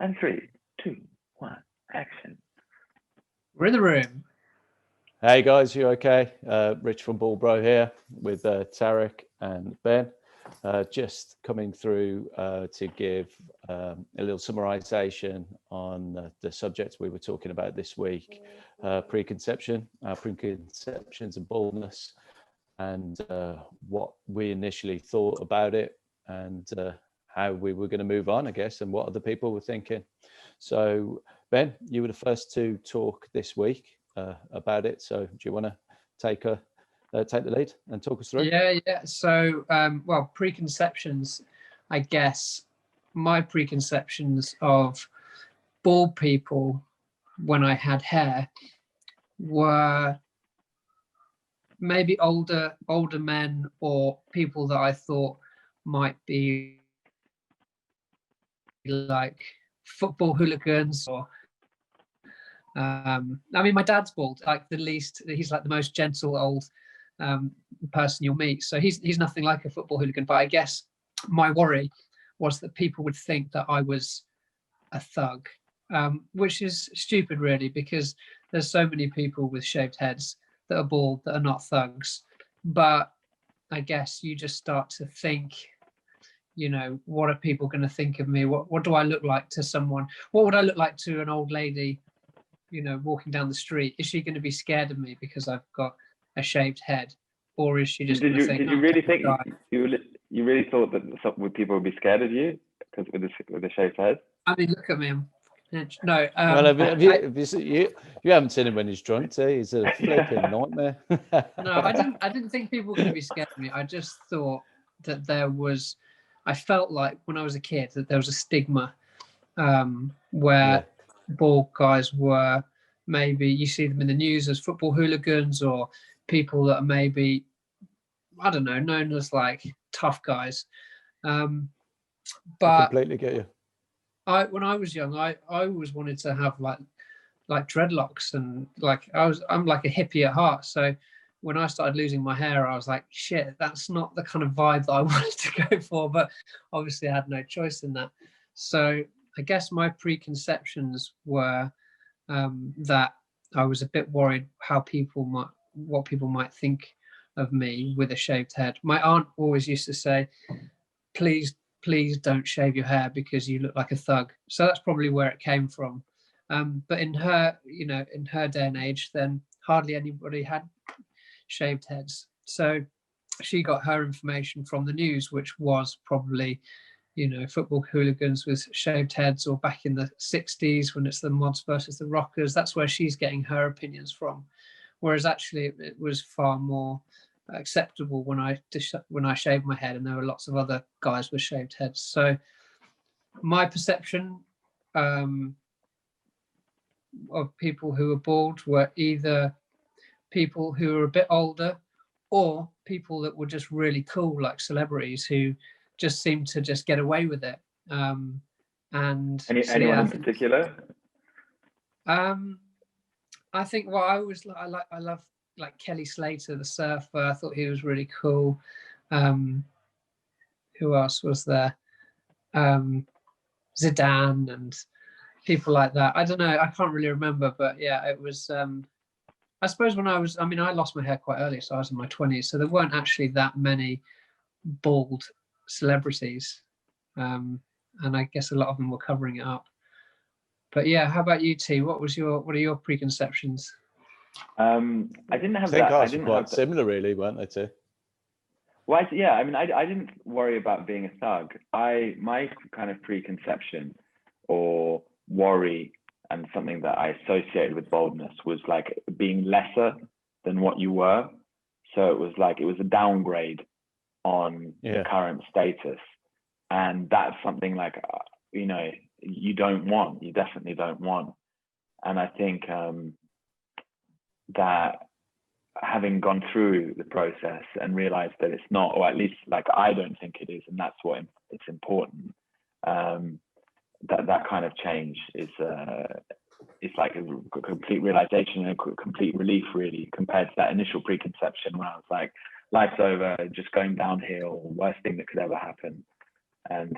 And 3, 2, 1, action. We're in the room. Hey guys, you okay? Rich from BLDBRO here with Tariq and Ben. Just coming through to give a little summarization on the subjects we were talking about this week, preconceptions and baldness, and what we initially thought about it, and how we were going to move on, I guess, and what other people were thinking. So Ben, you were the first to talk this week about it. So do you want to take the lead and talk us through? Yeah. So, well, preconceptions, I guess my preconceptions of bald people when I had hair were maybe older men or people that I thought might be like football hooligans or I mean, my dad's bald, like he's like the most gentle old person you'll meet. So he's nothing like a football hooligan. But I guess my worry was that people would think that I was a thug, which is stupid, really, because there's so many people with shaved heads that are bald that are not thugs. But I guess you just start to think, you know, what are people going to think of me? What do I look like to someone? What would I look like to an old lady, you know, walking down the street? Is she going to be scared of me because I've got a shaved head, or is she just going to think? Did you really think you really thought that some people would be scared of you because with the shaved head? I mean, look at me. No. Well, you haven't seen him when he's drunk, he's a flipping nightmare. No, I didn't think people were going to be scared of me. I just thought that I felt like when I was a kid that there was a stigma where bald guys were, maybe you see them in the news as football hooligans or people that are maybe, I don't know, known as like tough guys. But I completely get you. When I was young, I always wanted to have like dreadlocks, and like I'm like a hippie at heart. So when I started losing my hair, I was like, shit, that's not the kind of vibe that I wanted to go for. But obviously I had no choice in that. So I guess my preconceptions were that I was a bit worried what people might think of me with a shaved head. My aunt always used to say, please don't shave your hair because you look like a thug. So that's probably where it came from. But in her day and age, then hardly anybody had shaved heads. So she got her information from the news, which was probably, you know, football hooligans with shaved heads, or back in the 60s when it's the mods versus the rockers. That's where she's getting her opinions from. Whereas actually it was far more acceptable when I shaved my head, and there were lots of other guys with shaved heads. So my perception of people who were bald were either people who were a bit older or people that were just really cool, like celebrities who just seemed to just get away with it. And anyone in particular? I think I love like Kelly Slater, the surfer. I thought he was really cool. Who else was there? Zidane and people like that. I don't know. I can't really remember, but yeah, it was. I suppose I lost my hair quite early, so I was in my 20s. So there weren't actually that many bald celebrities, and I guess a lot of them were covering it up. But yeah, how about you, T? What are your preconceptions? I didn't have that. I think quite similar, really, weren't they, too? Well, yeah. I mean, I didn't worry about being a thug. My kind of preconception or worry, and something that I associated with baldness, was like being lesser than what you were. So it was a downgrade on the current status, and that's something like you definitely don't want. And I think that having gone through the process and realized that it's not, or at least like I don't think it is, and that's what it's important, that kind of change is it's like a complete realization and a complete relief, really, compared to that initial preconception where I was like, life's over, just going downhill, worst thing that could ever happen. And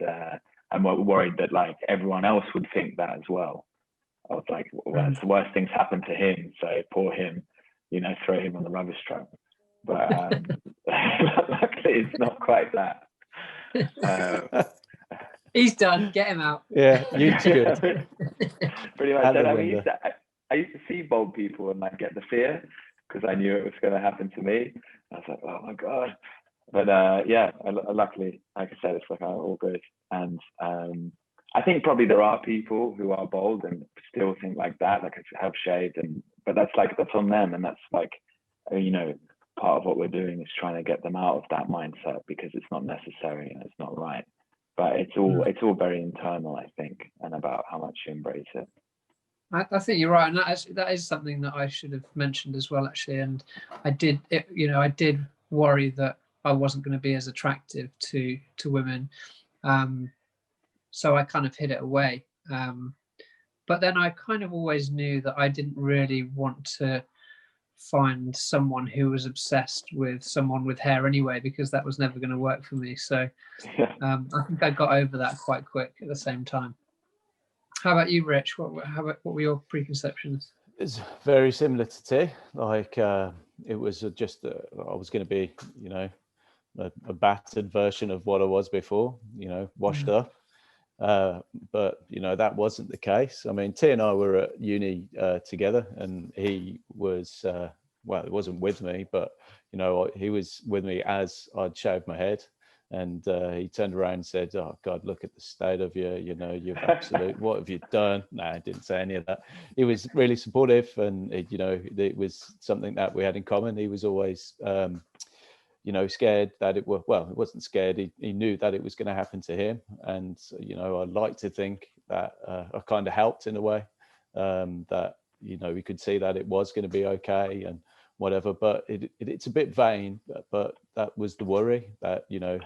I'm worried that like everyone else would think that as well. I was like, well, it's the worst things happen to him, so poor him, you know, throw him on the rubbish truck. But luckily it's not quite that. He's done, get him out. Yeah, you're good. Pretty much. Out the And window. I used to see bald people and like get the fear because I knew it was going to happen to me. I was like, oh my God. But yeah, luckily, like I said, it's like all good. And I think probably there are people who are bald and still think like that, like I have shaved, but that's on them, and that's like, you know, part of what we're doing is trying to get them out of that mindset because it's not necessary and it's not right. But it's all very internal, I think, and about how much you embrace it. I think you're right, and that is something that I should have mentioned as well, actually. And I did worry that I wasn't going to be as attractive to women, so I kind of hid it away. But then I kind of always knew that I didn't really want to find someone who was obsessed with someone with hair anyway, because that was never going to work for me. So I think I got over that quite quick at the same time. How about you, Rich? What were your preconceptions? It's very similar to T. Like it was just I was going to be, you know, a battered version of what I was before, you know, washed up. But you know, that wasn't the case. I mean, T and I were at uni together, and he was well, it wasn't with me, but you know, he was with me as I'd shaved my head. And he turned around and said, "Oh God, look at the state of you. You know, you're absolute. What have you done?" No, I didn't say any of that. He was really supportive, and you know, it was something that we had in common. He was always, you know, scared that it was. Well, he wasn't scared. He knew that it was going to happen to him, and you know, I like to think that I kind of helped in a way. That you know, we could see that it was going to be okay and whatever. But it's a bit vain. But that was the worry that you know.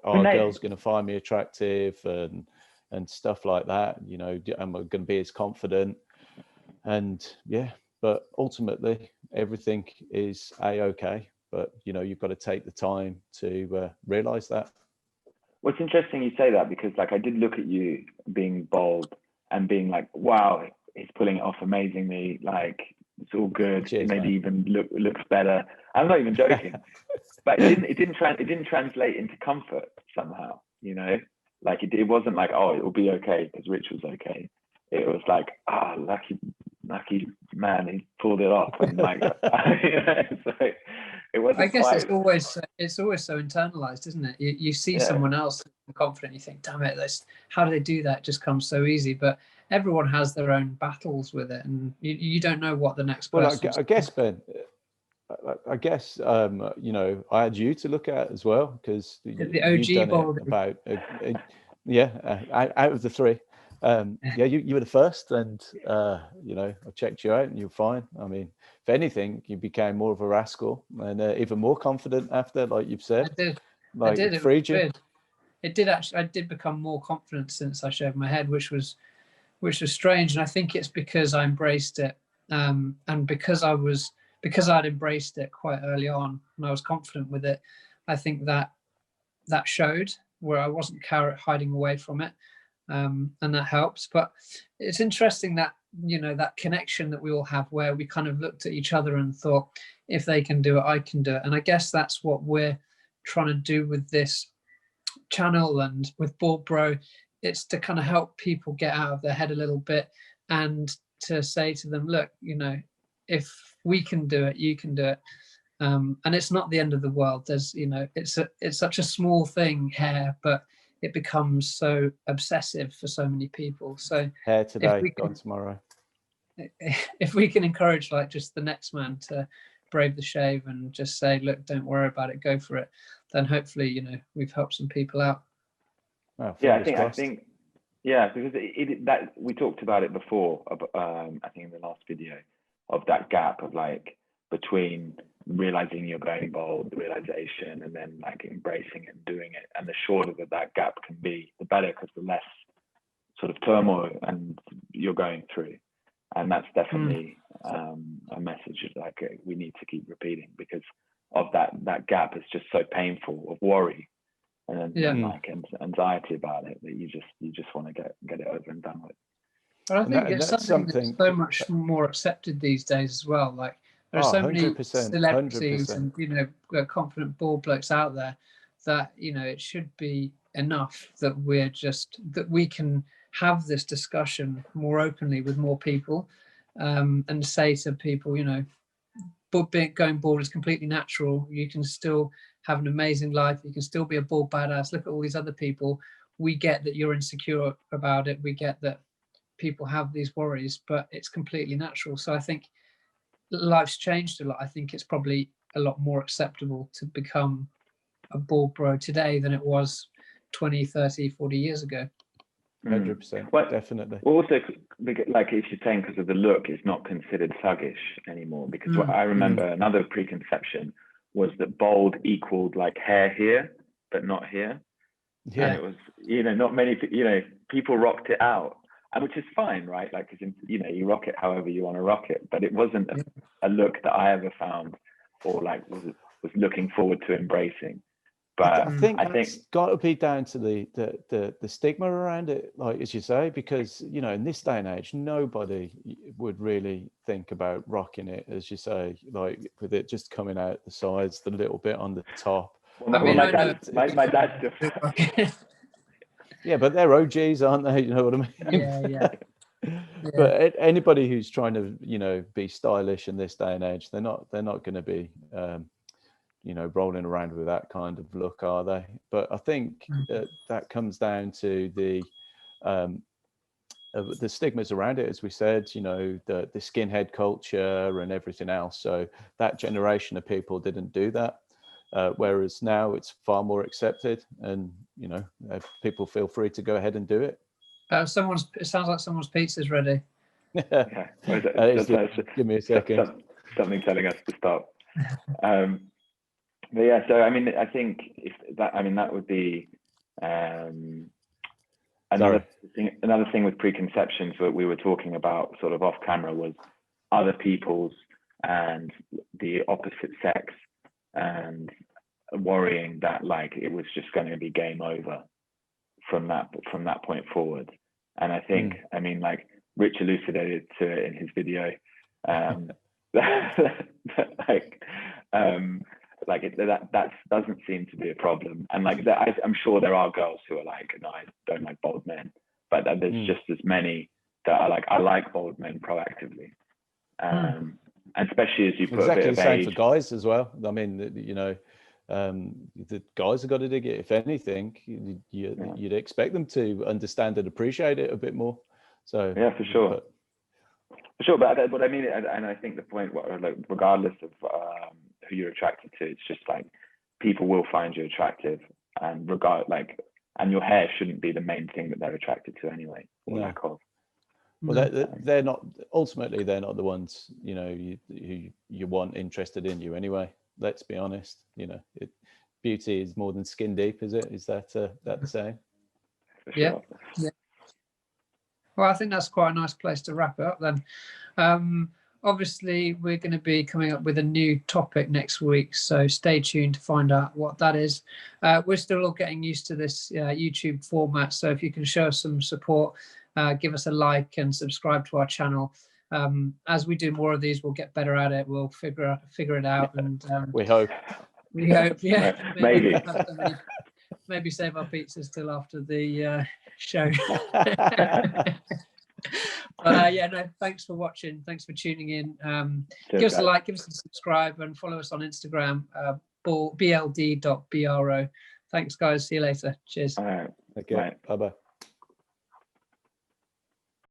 Our girl's going to find me attractive and stuff like that, you know, am I going to be as confident? And yeah, but ultimately everything is a-okay, but you know, you've got to take the time to realize that. Well, it's interesting you say that, because like I did look at you being bald and being like, wow, he's pulling it off amazingly, like it's all good. Cheers, maybe man. even looks better. I'm not even joking. But it didn't translate into comfort somehow, you know, like it wasn't like, oh, it will be okay because Rich was okay. It was like, lucky man, he pulled it off, and like, you know, so it wasn't. I guess quite... it's always so internalized, isn't it? You see someone else confident, you think, damn it, how do they do that? It just comes so easy. But everyone has their own battles with it, and you don't know what the next person. Well, I guess, Ben, I guess, you know, I had you to look at as well, because the OG bald. About out of the three. Yeah, you were the first, and you know, I checked you out and you're fine. I mean, if anything, you became more of a rascal and even more confident after, like you've said. I did. Like, I did. it freed you. It did actually. I did become more confident since I shaved my head, which was strange. And I think it's because I embraced it, and because I'd embraced it quite early on and I was confident with it. I think that showed, where I wasn't hiding away from it. And that helps. But it's interesting that, you know, that connection that we all have, where we kind of looked at each other and thought, if they can do it, I can do it. And I guess that's what we're trying to do with this channel and with BLDBRO. It's to kind of help people get out of their head a little bit, and to say to them, look, you know, if we can do it, you can do it. And it's not the end of the world. There's, you know, it's such a small thing, hair, but it becomes so obsessive for so many people. So hair today, gone tomorrow. If we can encourage like just the next man to brave the shave and just say, look, don't worry about it, go for it, then hopefully, you know, we've helped some people out. Well, yeah, I think yeah, because that we talked about it before, I think in the last video, of that gap of like between realizing you're going bald, realization, and then like embracing it and doing it. And the shorter that gap can be, the better, because the less sort of turmoil and you're going through. And that's definitely a message like we need to keep repeating, because of that gap is just so painful, of worry and then like anxiety about it that you just want to get it over and done with. But I think it's that's something that's so much more accepted these days as well. Like there are so many 100%, celebrities 100%. and, you know, confident bald blokes out there that, you know, it should be enough that we can have this discussion more openly with more people, and say to people, you know, going bald is completely natural. You can still have an amazing life. You can still be a bald badass. Look at all these other people. We get that you're insecure about it. We get that people have these worries, but it's completely natural. So I think life's changed a lot. I think it's probably a lot more acceptable to become a bald bro today than it was 20, 30, 40 years ago. 100%, well, definitely. Also, like if you're saying because of the look, it's not considered thuggish anymore. Because what I remember, another preconception was that bald equaled like hair here, but not here. Yeah. And it was, you know, not many, you know, people rocked it out, and which is fine, right? Like, you know, you rock it however you want to rock it, but it wasn't a look that I ever found or like was looking forward to embracing. But I think it's got to be down to the stigma around it, like as you say, because, you know, in this day and age, nobody would really think about rocking it, as you say, like with it just coming out the sides, the little bit on the top. Well, my dad still. Yeah, but they're OGs, aren't they? You know what I mean? Yeah. But anybody who's trying to, you know, be stylish in this day and age, they're not going to be you know, rolling around with that kind of look, are they? But I think that comes down to the stigmas around it, as we said, you know, the skinhead culture and everything else. So that generation of people didn't do that, whereas now it's far more accepted, and, you know, people feel free to go ahead and do it. It sounds like someone's pizza's ready. Yeah. Give me a second. Something telling us to stop. But yeah, so I mean, I think that would be another thing with preconceptions that we were talking about sort of off camera was other people's and the opposite sex, and worrying that like it was just going to be game over from that point forward. And I think I mean, like Rich elucidated to it in his video, that doesn't seem to be a problem. And like that, I'm sure there are girls who are like, no, I don't like bald men, but there's just as many that are like, I like bald men proactively. And especially as you put a bit of the same age for guys as well. I mean, you know, the guys have got to dig it. If anything, you'd expect them to understand and appreciate it a bit more. So yeah, for sure. But I mean, and I think the point, like, regardless of who you're attracted to, it's just like people will find you attractive, and and your hair shouldn't be the main thing that they're attracted to anyway, or lack of. Well, they're not, ultimately they're not the ones, you know, who you want interested in you anyway. Let's be honest, you know, beauty is more than skin deep, is it? Is that the same? Yeah. Well, I think that's quite a nice place to wrap it up then. Obviously, we're going to be coming up with a new topic next week, so stay tuned to find out what that is. We're still all getting used to this YouTube format, so if you can show us some support, give us a like and subscribe to our channel. As we do more of these, we'll get better at it. We'll figure it out, and we hope. Yeah, maybe. Maybe save our pizzas till after the show. But yeah, no, thanks for watching. Thanks for tuning in. Give us a like, give us a subscribe, and follow us on Instagram, bld.bro. Thanks, guys. See you later. Cheers. All right. Okay. Bye-bye.